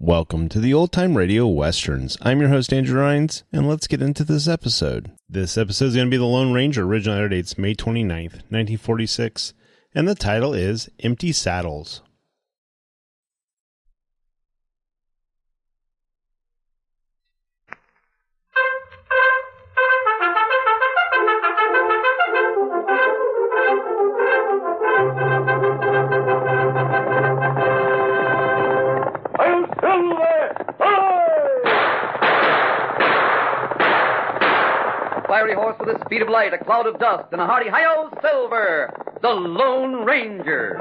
Welcome to the Old Time Radio Westerns. I'm your host, Andrew Rines, and let's get into this episode. This episode is going to be The Lone Ranger. Original air date's May 29th, 1946, and the title is Empty Saddles. Fiery horse with a speed of light, a cloud of dust, and a hearty hi-yo, Silver, the Lone Ranger.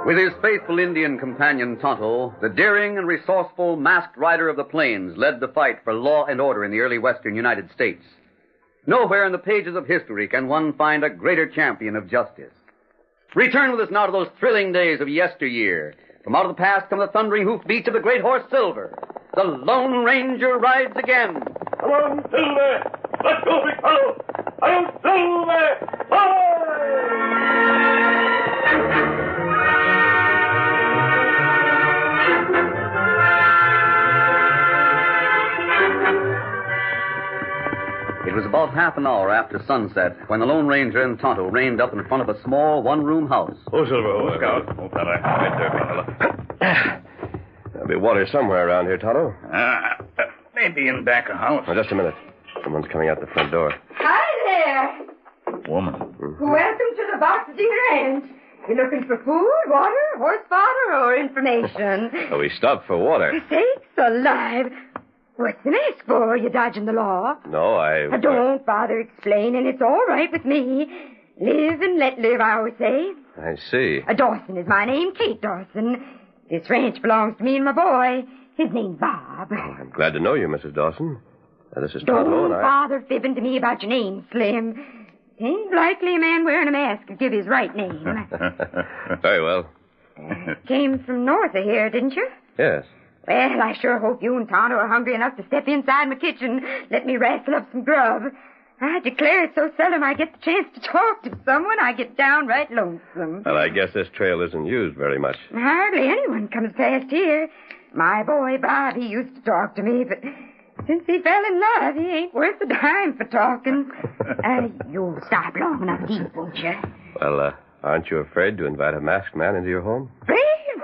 With his faithful Indian companion Tonto, the daring and resourceful masked rider of the plains led the fight for law and order in the early western United States. Nowhere in the pages of history can one find a greater champion of justice. Return with us now to those thrilling days of yesteryear. From out of the past come the thundering hoofbeats of the great horse Silver. The Lone Ranger rides again. Come on, Silver! Let's go, big fellow! I'm Silver! Hi! It was about half an hour after sunset when the Lone Ranger and Tonto reined up in front of a small one-room house. Oh, Silver, oh, Scout. Oh, fella. Right there, fella. There'll be water somewhere around here, Tonto. Maybe in back of house. Oh, just a minute. Someone's coming out the front door. Hi there. Woman. Welcome to the Boxing Ranch. You looking for food, water, horse fodder, or information? Oh, we stopped for water. Sakes alive. What's the mask for? You dodging the law? No, Don't bother explaining. It's all right with me. Live and let live, I always say. I see. Dawson is my name, Kate Dawson. This ranch belongs to me and my boy. His name's Bob. Oh, I'm glad to know you, Mrs. Dawson. This is Tonto Don't and I... bother fibbing to me about your name, Slim. Ain't likely a man wearing a mask could give his right name. Very well. Came from north of here, didn't you? Yes. Well, I sure hope you and Tonto are hungry enough to step inside my kitchen. Let me wrestle up some grub. I declare it's so seldom I get the chance to talk to someone, I get downright lonesome. Well, I guess this trail isn't used very much. Hardly anyone comes past here. My boy, Bob, he used to talk to me, but since he fell in love, he ain't worth a dime for talking. You'll stop long enough to eat, won't you? Well, aren't you afraid to invite a masked man into your home? Afraid?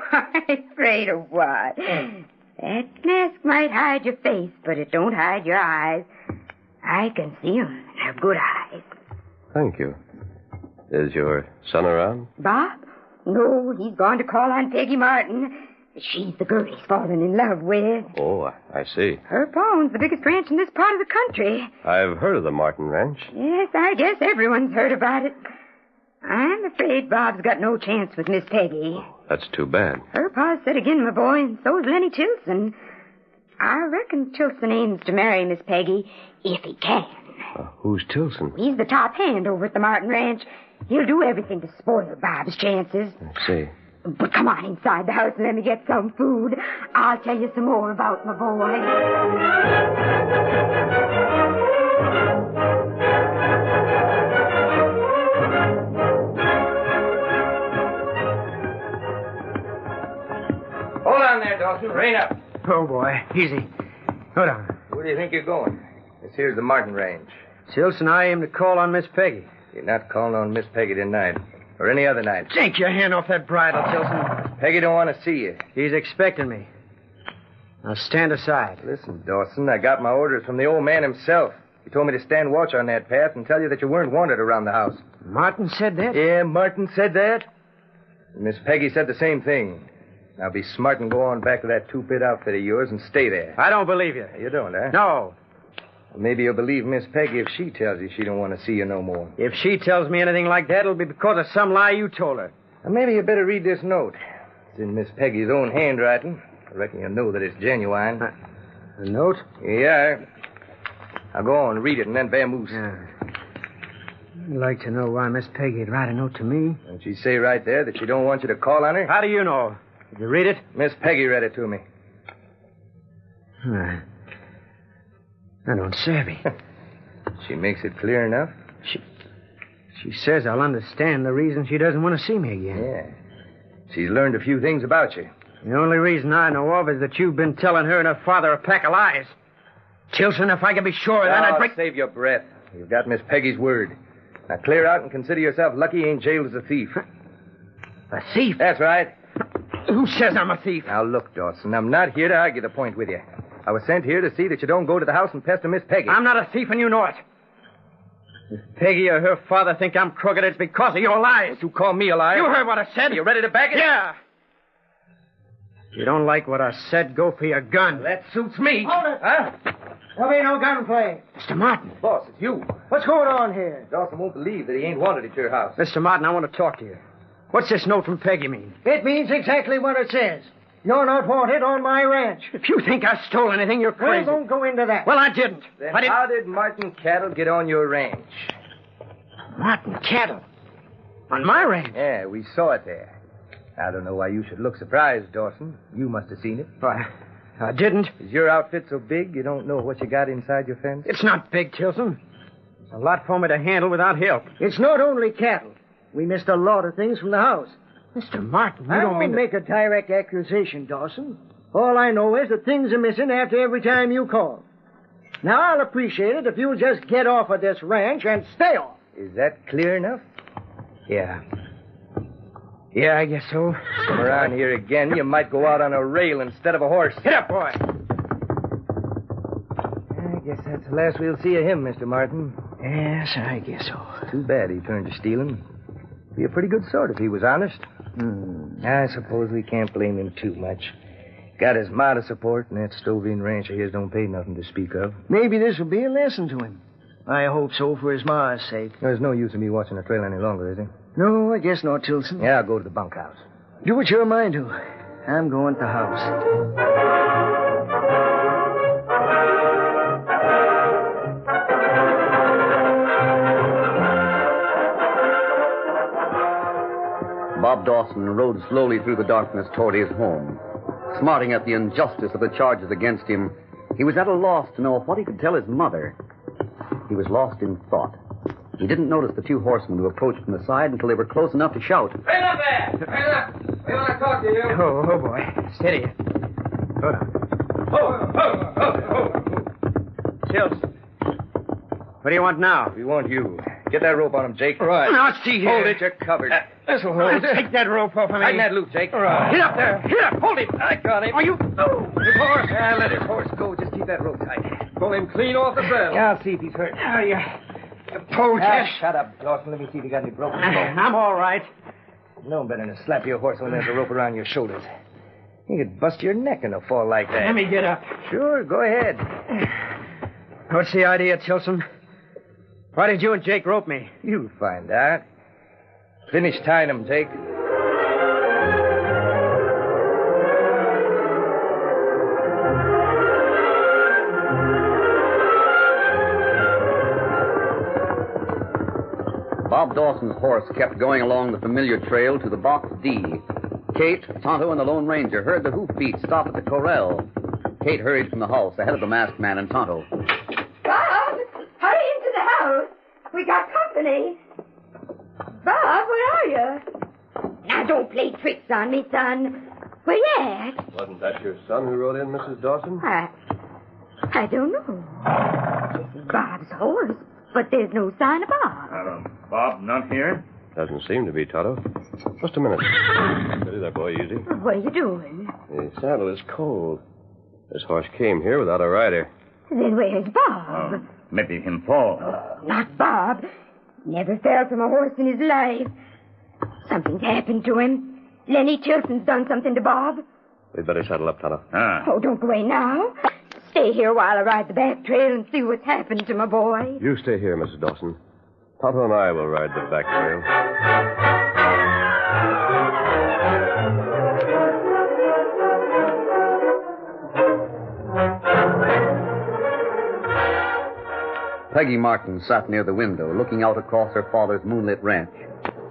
Why, afraid of what? That mask might hide your face, but it don't hide your eyes. I can see 'em. They're good eyes. Thank you. Is your son around? Bob? No, he's gone to call on Peggy Martin. She's the girl he's fallen in love with. Oh, I see. Her pa owns the biggest ranch in this part of the country. I've heard of the Martin Ranch. Yes, I guess everyone's heard about it. I'm afraid Bob's got no chance with Miss Peggy. That's too bad. Her pa's set again, my boy, and so's Lenny Tilson. I reckon Tilson aims to marry Miss Peggy if he can. Who's Tilson? He's the top hand over at the Martin Ranch. He'll do everything to spoil Bob's chances. I see. But come on inside the house and let me get some food. I'll tell you some more about my boy. Hold on there, Dawson. Rein up. Oh, boy. Easy. Hold on. Where do you think you're going? This here's the Martin Range. Tilson, I aim to call on Miss Peggy. You're not calling on Miss Peggy tonight. Or any other night. Take your hand off that bridle, Tilson. Peggy don't want to see you. He's expecting me. Now stand aside. Listen, Dawson, I got my orders from the old man himself. He told me to stand watch on that path and tell you that you weren't wanted around the house. Martin said that? Yeah, Martin said that. And Miss Peggy said the same thing. Now be smart and go on back to that two-pit outfit of yours and stay there. I don't believe you. You don't, huh? No. Maybe you'll believe Miss Peggy if she tells you she don't want to see you no more. If she tells me anything like that, it'll be because of some lie you told her. Now, maybe you better read this note. It's in Miss Peggy's own handwriting. I reckon you'll know that it's genuine. A note? Yeah. Now go on, read it, and then vamoose. Yeah. I'd like to know why Miss Peggy'd write a note to me. Don't she say right there that she don't want you to call on her? How do you know? Did you read it? Miss Peggy read it to me. I don't savvy. She makes it clear enough. She says I'll understand the reason she doesn't want to see me again. Yeah. She's learned a few things about you. The only reason I know of is that you've been telling her and her father a pack of lies. Tilson, if I could be sure, then I'd break... Save your breath. You've got Miss Peggy's word. Now clear out and consider yourself lucky you ain't jailed as a thief. A thief? That's right. Who says I'm a thief? Now look, Dawson, I'm not here to argue the point with you. I was sent here to see that you don't go to the house and pester Miss Peggy. I'm not a thief, and you know it. If Peggy or her father think I'm crooked, it's because of your lies. You call me a liar? You heard what I said. You ready to back it? Yeah. If you don't like what I said, go for your gun. That suits me. Hold it. Huh? There'll be no gunplay. Mr. Martin. Boss, it's you. What's going on here? Dawson won't believe that he ain't wanted at your house. Mr. Martin, I want to talk to you. What's this note from Peggy mean? It means exactly what it says. You're not wanted on my ranch. If you think I stole anything, you're crazy. We won't go into that. Well, I didn't. Then how did Martin Cattle get on your ranch? Martin Cattle? On my ranch? Yeah, we saw it there. I don't know why you should look surprised, Dawson. You must have seen it. Why, I didn't. Is your outfit so big you don't know what you got inside your fence? It's not big, Tilson. It's a lot for me to handle without help. It's not only cattle. We missed a lot of things from the house. Mr. Martin, you I don't won't mean make a direct accusation, Dawson. All I know is that things are missing after every time you call. Now, I'll appreciate it if you'll just get off of this ranch and stay off. Is that clear enough? Yeah. Yeah, I guess so. Come around here again, you might go out on a rail instead of a horse. Get up, boy. I guess that's the last we'll see of him, Mr. Martin. Yes, I guess so. Too bad he turned to stealing. Be a pretty good sort if he was honest. I suppose we can't blame him too much. Got his ma to support, and that Stovine ranch of his don't pay nothing to speak of. Maybe this will be a lesson to him. I hope so for his ma's sake. There's no use in me watching the trail any longer, is there? No, I guess not, Tilson. Yeah, I'll go to the bunkhouse. Do what you're mind to. I'm going to the house. Bob Dawson rode slowly through the darkness toward his home. Smarting at the injustice of the charges against him, he was at a loss to know what he could tell his mother. He was lost in thought. He didn't notice the two horsemen who approached from the side until they were close enough to shout. Hey, up there! Hey, up! We want to talk to you. Oh, boy. Steady. Hold on. Tilson. What do you want now? We want you. Get that rope on him, Jake. Right. Now, see here. Hold it, you're covered. This'll hold. Take that rope off of me. Tighten that loop, Jake. Right. Get up there. Get up. Hold him. I got him. Are you... Oh. His horse. Yeah, let his horse go. Just keep that rope tight. Pull him clean off the saddle. Yeah, I'll see if he's hurt. You polecat. Shut up, Dawson. Let me see if you got any broken bones. I'm all right. No better than to slap your horse when there's a rope around your shoulders. You could bust your neck in a fall like that. Let me get up. Sure, go ahead. What's the idea, Tilson? Why did you and Jake rope me? You'll find out. Finish tying him, Jake. Bob Dawson's horse kept going along the familiar trail to the Box D. Kate, Tonto, and the Lone Ranger heard the hoofbeats stop at the corral. Kate hurried from the house ahead of the masked man and Tonto. Bob, hurry into the house. We got company. Bob, where are you? Now, don't play tricks on me, son. Where you at? Wasn't that your son who rode in, Mrs. Dawson? I don't know. This is Bob's horse, but there's no sign of Bob. Bob not here? Doesn't seem to be, Tonto. Just a minute. Steady there, boy, easy. What are you doing? The saddle is cold. This horse came here without a rider. Then where's Bob? Maybe him fall. Not Bob. Never fell from a horse in his life. Something's happened to him. Lenny Tilson's done something to Bob. We'd better saddle up, Tonto. Oh, don't go away now. Stay here while I ride the back trail and see what's happened to my boy. You stay here, Mrs. Dawson. Tonto and I will ride the back trail. Peggy Martin sat near the window, looking out across her father's moonlit ranch.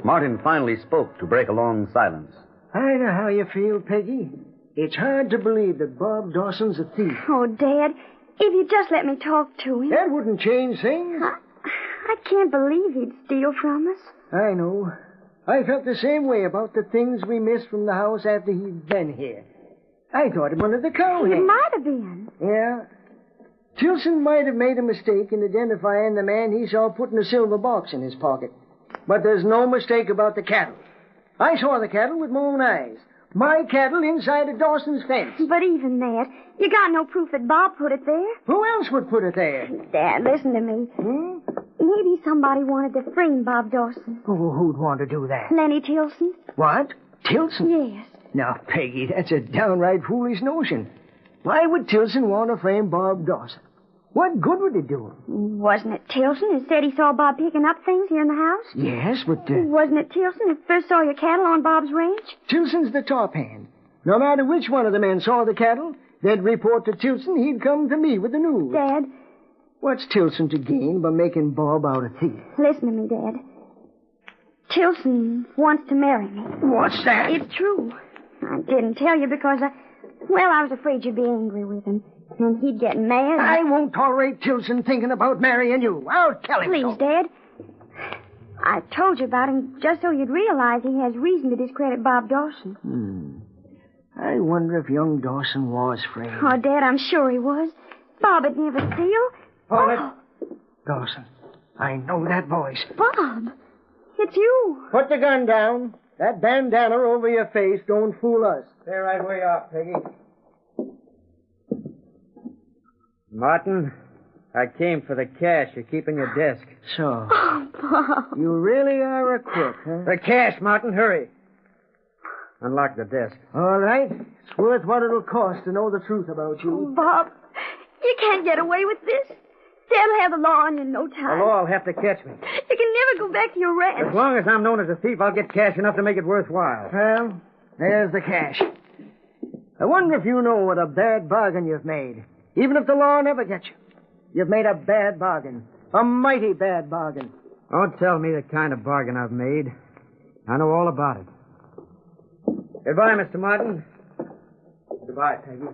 Martin finally spoke to break a long silence. I know how you feel, Peggy. It's hard to believe that Bob Dawson's a thief. Oh, Dad, if you just let me talk to him. That wouldn't change things. I can't believe he'd steal from us. I know. I felt the same way about the things we missed from the house after he'd been here. I thought it one of the cowhands. It might have been. Yeah. Tilson might have made a mistake in identifying the man he saw putting a silver box in his pocket. But there's no mistake about the cattle. I saw the cattle with my own eyes. My cattle inside of Dawson's fence. But even that, you got no proof that Bob put it there. Who else would put it there? Dad, listen to me. Maybe somebody wanted to frame Bob Dawson. Oh, who'd want to do that? Lenny Tilson. What? Tilson? Yes. Now, Peggy, that's a downright foolish notion. Why would Tilson want to frame Bob Dawson? What good would it do him? Wasn't it Tilson who said he saw Bob picking up things here in the house? Yes, but... Wasn't it Tilson who first saw your cattle on Bob's ranch? Tilson's the top hand. No matter which one of the men saw the cattle, they'd report to Tilson. He'd come to me with the news. Dad. What's Tilson to gain by making Bob out a thief? Listen to me, Dad. Tilson wants to marry me. What's that? It's true. I didn't tell you because I was afraid you'd be angry with him. And he'd get mad. I won't tolerate Tilson thinking about marrying you. I'll tell him. Please, Dad. I told you about him just so you'd realize he has reason to discredit Bob Dawson. I wonder if young Dawson was framed. Oh, Dad, I'm sure he was. Bob would never steal. Dawson. I know that voice. Bob, it's you. Put the gun down. That bandana over your face don't fool us. Stay right where you are, Peggy. Martin, I came for the cash you keep in your desk. So, Oh, Bob. you really are a crook, huh? The cash, Martin, hurry. Unlock the desk. All right. It's worth what it'll cost to know the truth about you. Bob, you can't get away with this. Dad'll have the law on you in no time. The law will have to catch me. You can never go back to your ranch. As long as I'm known as a thief, I'll get cash enough to make it worthwhile. Well, there's the cash. I wonder if you know what a bad bargain you've made. Even if the law never gets you. You've made a bad bargain. A mighty bad bargain. Don't tell me the kind of bargain I've made. I know all about it. Goodbye, Mr. Martin. Goodbye, Peggy.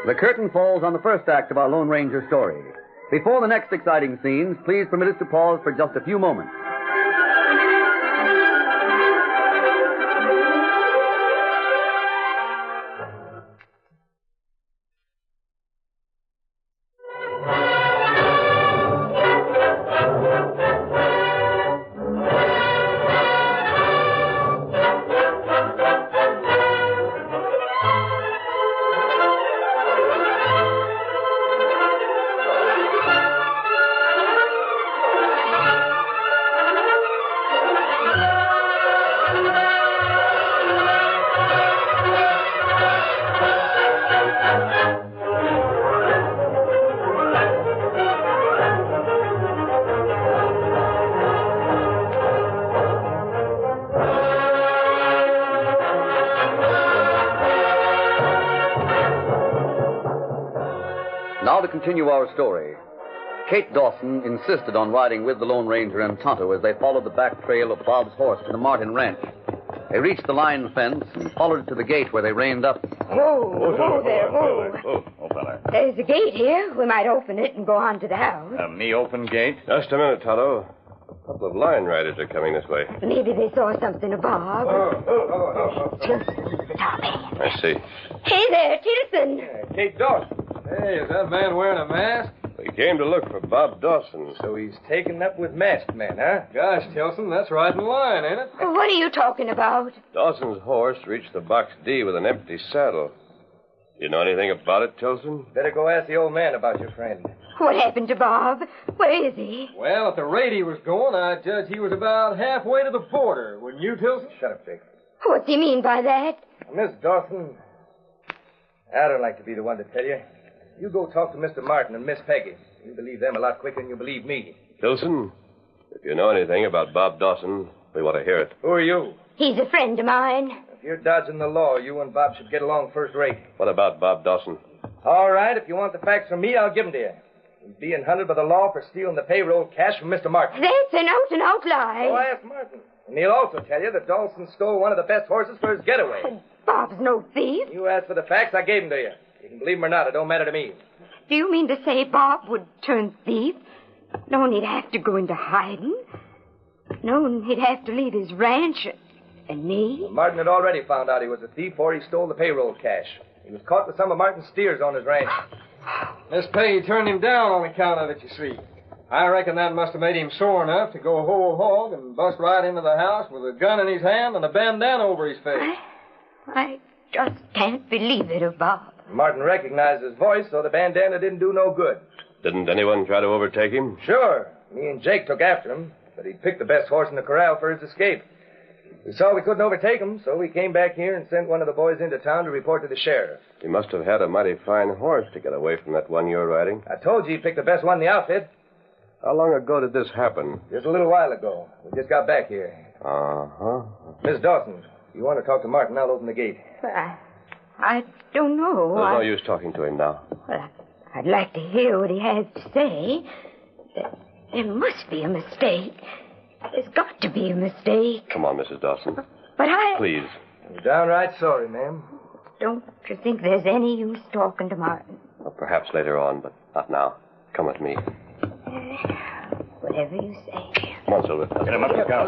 The curtain falls on the first act of our Lone Ranger story. Before the next exciting scenes, please permit us to pause for just a few moments. Now to continue our story. Kate Dawson insisted on riding with the Lone Ranger and Tonto as they followed the back trail of Bob's horse to the Martin Ranch. They reached the line fence and followed it to the gate where they reined up. Whoa there, whoa. Oh, fella. There's a gate here. We might open it and go on to the house. Me open gate? Just a minute, Tonto. A couple of line riders are coming this way. Maybe they saw something of Bob. Tilson, stop it. I see. Hey there, Tilson. Kate Dawson. Hey, is that man wearing a mask? We came to look for Bob Dawson. So he's taken up with masked men, huh? Gosh, Tilson, that's right in line, ain't it? What are you talking about? Dawson's horse reached the Box D with an empty saddle. You know anything about it, Tilson? Better go ask the old man about your friend. What happened to Bob? Where is he? Well, at the rate he was going, I judge he was about halfway to the border. Wouldn't you, Tilson? Shut up, Jake. What's he mean by that? Miss Dawson, I don't like to be the one to tell you. You go talk to Mr. Martin and Miss Peggy. You believe them a lot quicker than you believe me. Tilson, if you know anything about Bob Dawson, we want to hear it. Who are you? He's a friend of mine. If you're dodging the law, you and Bob should get along first rate. What about Bob Dawson? All right, if you want the facts from me, I'll give them to you. He's being hunted by the law for stealing the payroll cash from Mr. Martin. That's an out-and-out lie. So ask Martin. And he'll also tell you that Dawson stole one of the best horses for his getaway. Bob's no thief. You asked for the facts, I gave them to you. You can believe them or not, it don't matter to me. Do you mean to say Bob would turn thief? No, he'd have to go into hiding. No, he'd have to leave his ranch and me. Well, Martin had already found out he was a thief before he stole the payroll cash. He was caught with some of Martin's steers on his ranch. Miss Peggy turned him down on account of it, you see. I reckon that must have made him sore enough to go whole hog and bust right into the house with a gun in his hand and a bandana over his face. I just can't believe it of Bob. Martin recognized his voice, so the bandana didn't do no good. Didn't anyone try to overtake him? Sure. Me and Jake took after him, but he picked the best horse in the corral for his escape. We saw we couldn't overtake him, so we came back here and sent one of the boys into town to report to the sheriff. He must have had a mighty fine horse to get away from that one you were riding. I told you he picked the best one in the outfit. How long ago did this happen? Just a little while ago. We just got back here. Uh-huh. Miss Dawson, if you want to talk to Martin, I'll open the gate. I don't know. There's no use talking to him now. Well, I'd like to hear what he has to say. There must be a mistake. There's got to be a mistake. Come on, Mrs. Dawson. But Please. I'm downright sorry, ma'am. Don't you think there's any use talking to Martin? Well, perhaps later on, but not now. Come with me. Whatever you say. Come on, Silver. Get him up the scout.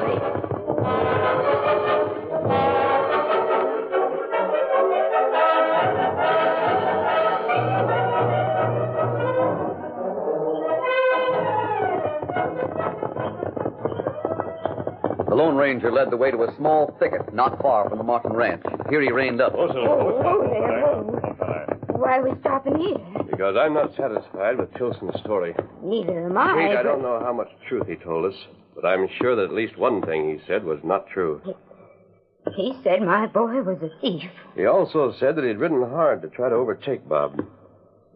The Lone Ranger led the way to a small thicket not far from the Martin Ranch. Here he reined up. Whoa there, whoa. Why are we stopping here? Because I'm not satisfied with Tilson's story. Neither am I. Kate, I but don't know how much truth he told us, but I'm sure that at least one thing he said was not true. He said my boy was a thief. He also said that he'd ridden hard to try to overtake Bob.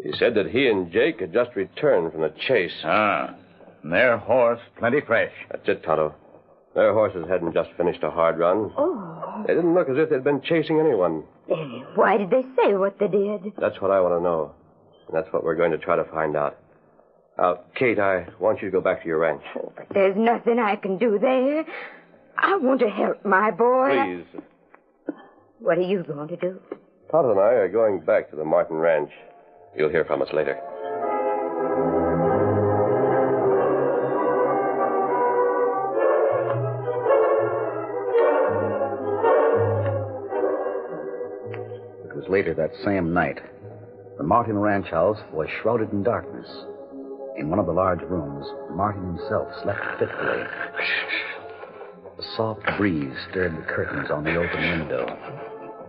He said that he and Jake had just returned from the chase. Ah, and their horse plenty fresh. That's it, Tonto. Their horses hadn't just finished a hard run. Oh. They didn't look as if they'd been chasing anyone. Then why did they say what they did? That's what I want to know. And that's what we're going to try to find out. Now, Kate, I want you to go back to your ranch. Oh, but there's nothing I can do there. I want to help my boy. Please. What are you going to do? Tonto and I are going back to the Martin Ranch. You'll hear from us later. It was later that same night. The Martin Ranch house was shrouded in darkness. In one of the large rooms, Martin himself slept fitfully. A soft breeze stirred the curtains on the open window.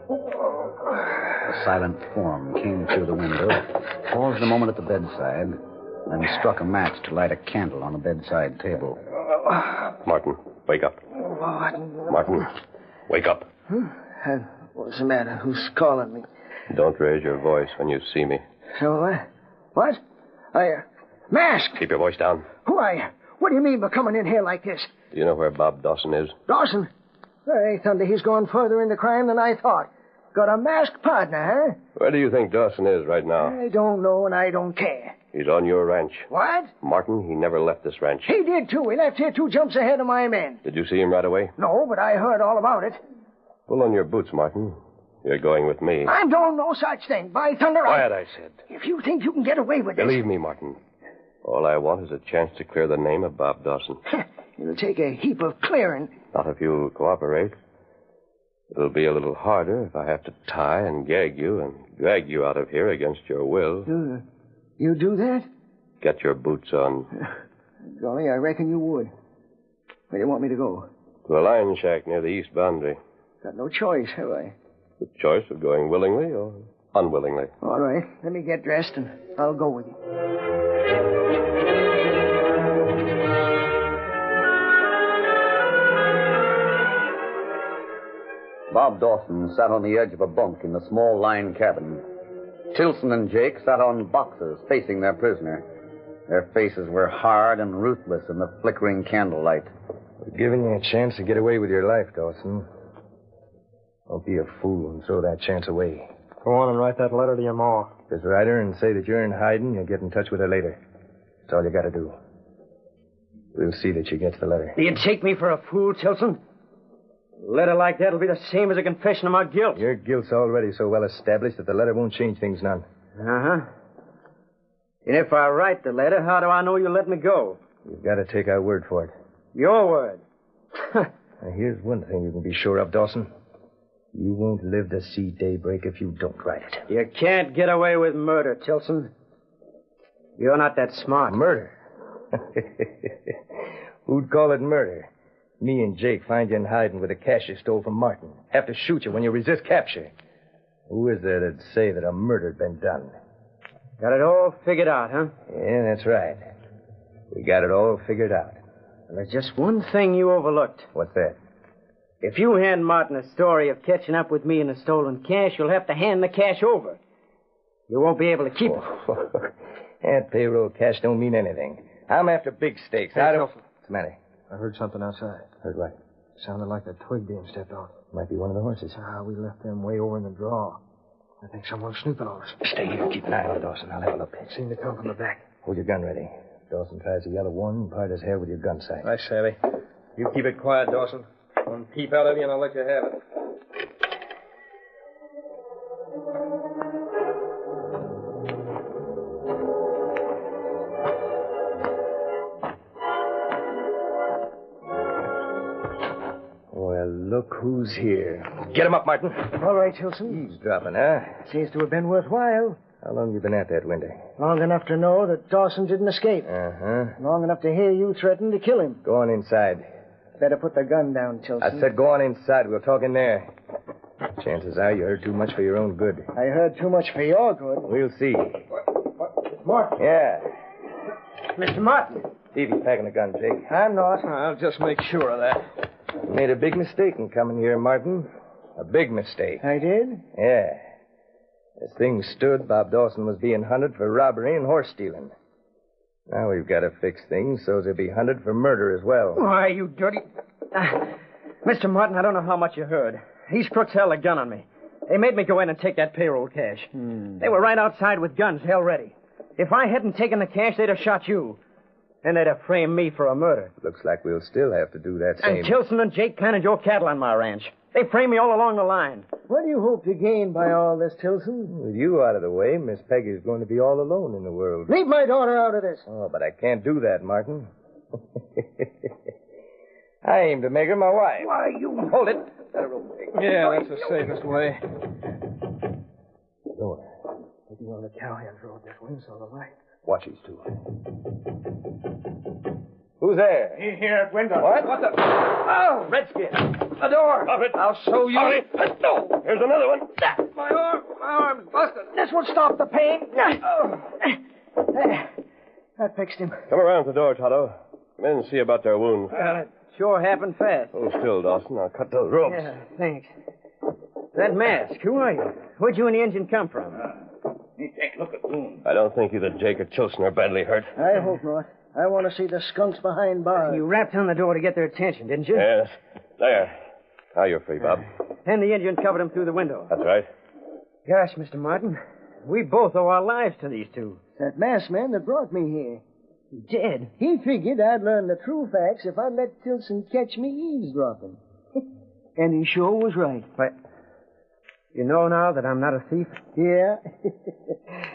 A silent form came through the window, paused a moment at the bedside, then struck a match to light a candle on the bedside table. Martin, wake up. Martin, wake up. What's the matter? Who's calling me? Don't raise your voice when you see me. So what? Mask! Keep your voice down. Who are you? What do you mean by coming in here like this? Do you know where Bob Dawson is? Dawson? Hey, Thunder, he's gone further into crime than I thought. Got a masked partner, huh? Where do you think Dawson is right now? I don't know, and I don't care. He's on your ranch. What? Martin, he never left this ranch. He did, too. He left here 2 jumps ahead of my men. Did you see him right away? No, but I heard all about it. Pull on your boots, Martin. You're going with me. I'm doing no such thing. By thunder, Quiet, I said. If you think you can get away with this... Believe me, Martin. All I want is a chance to clear the name of Bob Dawson. It'll take a heap of clearing. Not if you'll cooperate. It'll be a little harder if I have to tie and gag you and drag you out of here against your will. You do that? Get your boots on. Golly, I reckon you would. Where do you want me to go? To a lion shack near the east boundary. Got no choice, have I? The choice of going willingly or unwillingly. All right. Let me get dressed and I'll go with you. Bob Dawson sat on the edge of a bunk in the small line cabin. Tilson and Jake sat on boxes facing their prisoner. Their faces were hard and ruthless in the flickering candlelight. We're giving you a chance to get away with your life, Dawson. Don't be a fool and throw that chance away. Go on and write that letter to your ma. Just write her and say that you're in hiding. You'll get in touch with her later. That's all you got to do. We'll see that she gets the letter. Do you take me for a fool, Tilson? A letter like that will be the same as a confession of my guilt. Your guilt's already so well established that the letter won't change things none. Uh-huh. And if I write the letter, how do I know you'll let me go? You've got to take our word for it. Your word. Now, here's one thing you can be sure of, Dawson. You won't live to see daybreak if you don't write it. You can't get away with murder, Tilson. You're not that smart. Murder? Who'd call it murder? Me and Jake find you in hiding with the cash you stole from Martin. Have to shoot you when you resist capture. Who is there that'd say that a murder'd been done? Got it all figured out, huh? Yeah, that's right. We got it all figured out. Well, there's just one thing you overlooked. What's that? If you hand Martin a story of catching up with me in the stolen cash, you'll have to hand the cash over. You won't be able to keep it. That payroll cash don't mean anything. I'm after big stakes. Hey, What's Tilson. the matter? I heard something outside. Heard what? Sounded like a twig being stepped on. Might be one of the horses. We left them way over in the draw. I think someone's snooping on us. Stay here. Keep an eye on Dawson. I'll have a look. Seemed to come from the back. Hold your gun ready. Dawson tries to yell at one and part his hair with your gun sight. I savvy. You keep it quiet, Dawson. One peep out of you and I'll let you have it. Well, look who's here. Get him up, Martin. All right, Tilson. Eavesdropping, huh? Seems to have been worthwhile. How long you been at that window? Long enough to know that Dawson didn't escape. Uh-huh. Long enough to hear you threaten to kill him. Go on inside. Better put the gun down, Tilson. I said go on inside. We'll talk in there. Chances are you heard too much for your own good. I heard too much for your good. We'll see. What? Martin. Yeah. Mr. Martin. See if he's packing a gun, Jake. I'm not. I'll just make sure of that. You made a big mistake in coming here, Martin. A big mistake. I did? Yeah. As things stood, Bob Dawson was being hunted for robbery and horse stealing. Now we've got to fix things so he'll be hunted for murder as well. Why, you dirty... Mr. Martin, I don't know how much you heard. These crooks held a gun on me. They made me go in and take that payroll cash. They were right outside with guns held ready. If I hadn't taken the cash, they'd have shot you. And they'd have framed me for a murder. Looks like we'll still have to do that same... And Tilson and Jake planted your cattle on my ranch. They framed me all along the line. What do you hope to gain by all this, Tilson? With you out of the way, Miss Peggy's going to be all alone in the world. Leave my daughter out of this. Oh, but I can't do that, Martin. I aim to make her my wife. Why, you... Hold it. Yeah, that's the safest way. Door. Maybe one of the cowhands rode this way, so the right. Watch these two. Who's there? He here at window. What? What the... Oh, Redskin. The door. Stop it. I'll show you. Hurry. No. Here's another one. My arm's busted. This will stop the pain. There. That fixed him. Come around to the door, Tonto. Come in and see about their wound. Well, it sure happened fast. Hold still, Dawson. I'll cut those ropes. Yeah, thanks. That mask, who are you? Where'd you and the engine come from? Look at the wound. I don't think either Jake or Tilson are badly hurt. I hope not. I want to see the skunks behind bars. You rapped on the door to get their attention, didn't you? Yes. There. Now you're free, Bob. Then the engine covered him through the window. That's right. Gosh, Mr. Martin, we both owe our lives to these two. That masked man that brought me here. Dead? He figured I'd learn the true facts if I'd let Tilson catch me eavesdropping. And he sure was right. But you know now that I'm not a thief? Yeah.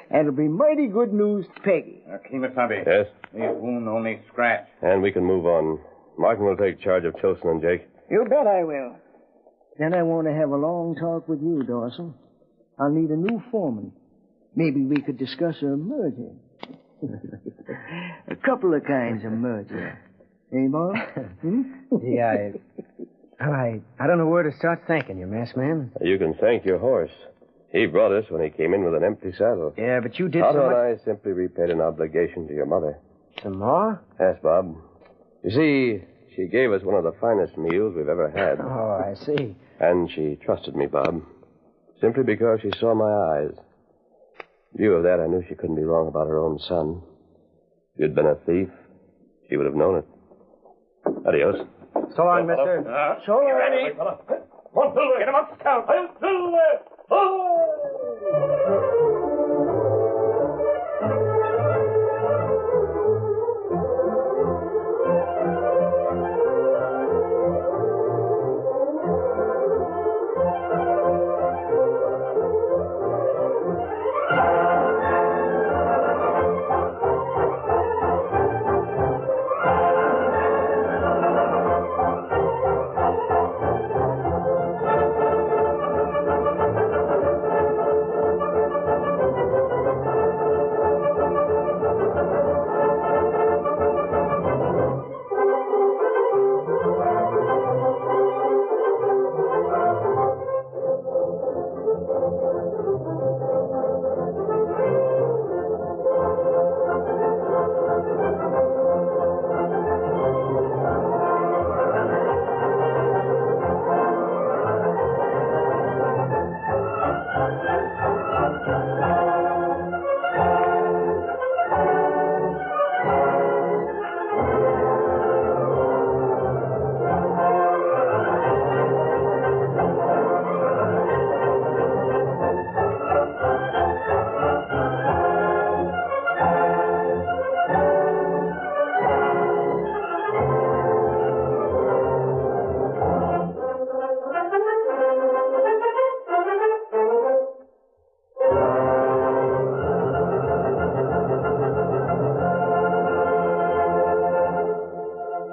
And it'll be mighty good news to Peggy. Kimasabi. Yes? His wound only scratch. And we can move on. Martin will take charge of Tilson and Jake. You bet I will. Then I want to have a long talk with you, Dawson. I'll need a new foreman. Maybe we could discuss a merger. A couple of kinds of merger. Hey, Bob? Yeah, I don't know where to start thanking you, masked man. You can thank your horse. He brought us when he came in with an empty saddle. Yeah, but you did Otto so much... and I simply repaid an obligation to your mother. Some more? Yes, Bob. You see, she gave us one of the finest meals we've ever had. Oh, I see. And she trusted me, Bob. Simply because she saw my eyes. In view of that, I knew she couldn't be wrong about her own son. If you'd been a thief, she would have known it. Adios. So long, mister. So long. Ready? One, two, get him up, scout. I'm still there.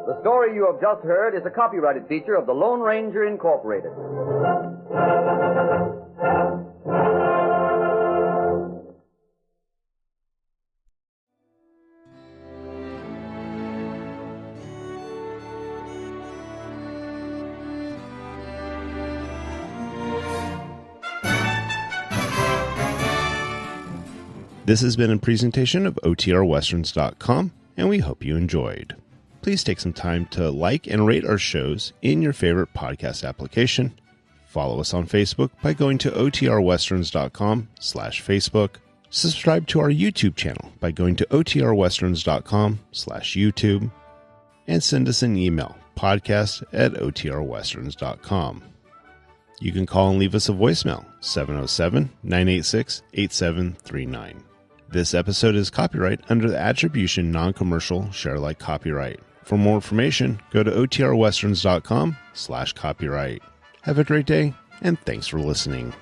The story you have just heard is a copyrighted feature of the Lone Ranger Incorporated. This has been a presentation of OTRWesterns.com, and we hope you enjoyed. Please take some time to like and rate our shows in your favorite podcast application. Follow us on Facebook by going to OTRWesterns.com/Facebook. Subscribe to our YouTube channel by going to OTRWesterns.com/YouTube. And send us an email, podcast@OTRWesterns.com. You can call and leave us a voicemail, 707-986-8739. This episode is copyright under the Attribution Non-Commercial Share-alike copyright. For more information, go to OTRWesterns.com/copyright. Have a great day, and thanks for listening.